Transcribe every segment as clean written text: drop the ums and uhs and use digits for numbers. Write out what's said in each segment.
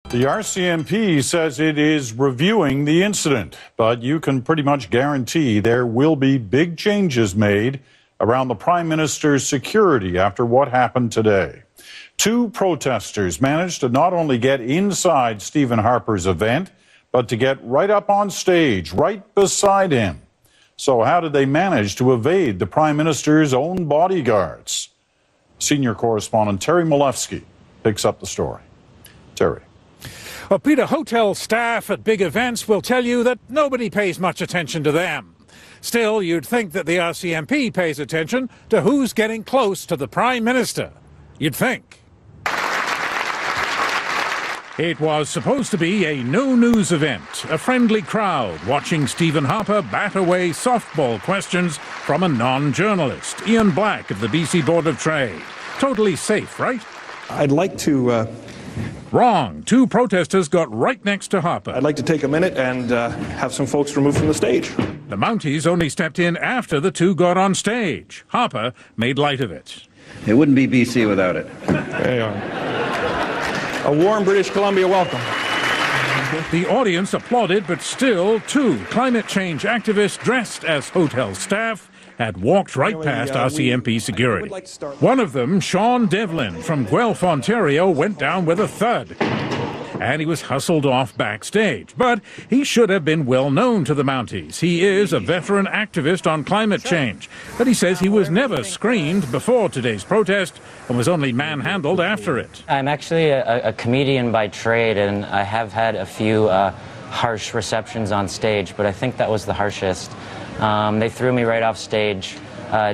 The RCMP says it is reviewing the incident, but you can pretty much guarantee there will be big changes made around the Prime Minister's security after what happened today. Two protesters managed to not only get inside Stephen Harper's event, but to get right up on stage, right beside him. So how did they manage to evade the Prime Minister's own bodyguards? Senior correspondent Terry Malefsky picks up the story. Terry. Well, Peter, hotel staff at big events will tell you that nobody pays much attention to them. Still, you'd think that the RCMP pays attention to who's getting close to the Prime Minister. You'd think. It was supposed to be a no-news event, a friendly crowd watching Stephen Harper bat away softball questions from a non-journalist, Ian Black of the BC Board of Trade. Totally safe, right? I'd like to... Wrong. Two protesters got right next to Harper. I'd like to take a minute and have some folks removed from the stage. The Mounties only stepped in after the two got on stage. Harper made light of it. It wouldn't be BC without it. There you are. A warm British Columbia welcome. The audience applauded, but still, two climate change activists dressed as hotel staff had walked right past RCMP security. One of them, Sean Devlin from Guelph, Ontario, went down with a thud. And he was hustled off backstage. But he should have been well known to the Mounties. He is a veteran activist on climate change. But he says he was never screened before today's protest and was only manhandled after it. I'm actually a comedian by trade, and I have had a few harsh receptions on stage, but I think that was the harshest. They threw me right off stage,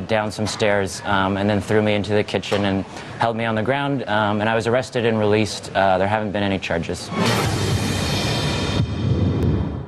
down some stairs, and then threw me into the kitchen and held me on the ground, and I was arrested and released. There haven't been any charges.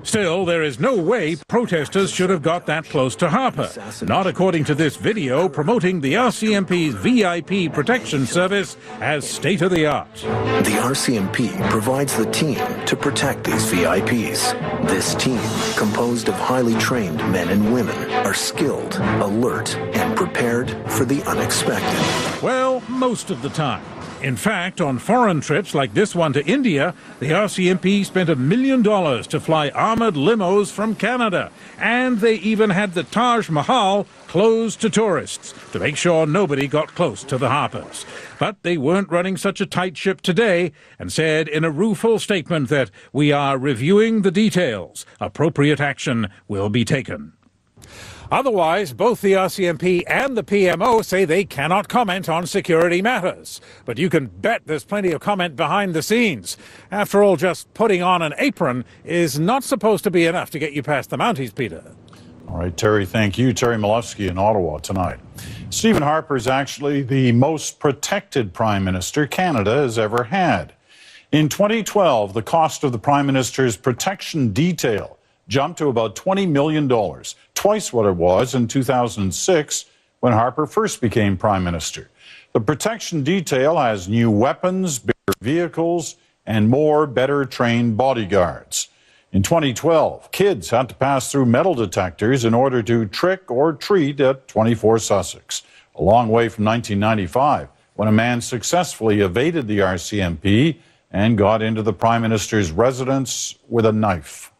Still, there is no way protesters should have got that close to Harper. Not according to this video promoting the RCMP's VIP protection service as state-of-the-art. The RCMP provides the team to protect these VIPs. This team, composed of highly trained men and women, are skilled, alert, and prepared for the unexpected. Well, most of the time. In fact, on foreign trips like this one to India, the RCMP spent $1 million to fly armored limos from Canada. And they even had the Taj Mahal closed to tourists to make sure nobody got close to the Harpers. But they weren't running such a tight ship today and said in a rueful statement that we are reviewing the details. Appropriate action will be taken. Otherwise, both the RCMP and the PMO say they cannot comment on security matters. But you can bet there's plenty of comment behind the scenes. After all, just putting on an apron is not supposed to be enough to get you past the Mounties, Peter. All right, Terry, thank you. Terry Malefsky in Ottawa tonight. Stephen Harper is actually the most protected Prime Minister Canada has ever had. In 2012, the cost of the Prime Minister's protection detail jumped to about $20 million, twice what it was in 2006 when Harper first became Prime Minister. The protection detail has new weapons, bigger vehicles, and more better-trained bodyguards. In 2012, kids had to pass through metal detectors in order to trick or treat at 24 Sussex, a long way from 1995, when a man successfully evaded the RCMP and got into the Prime Minister's residence with a knife.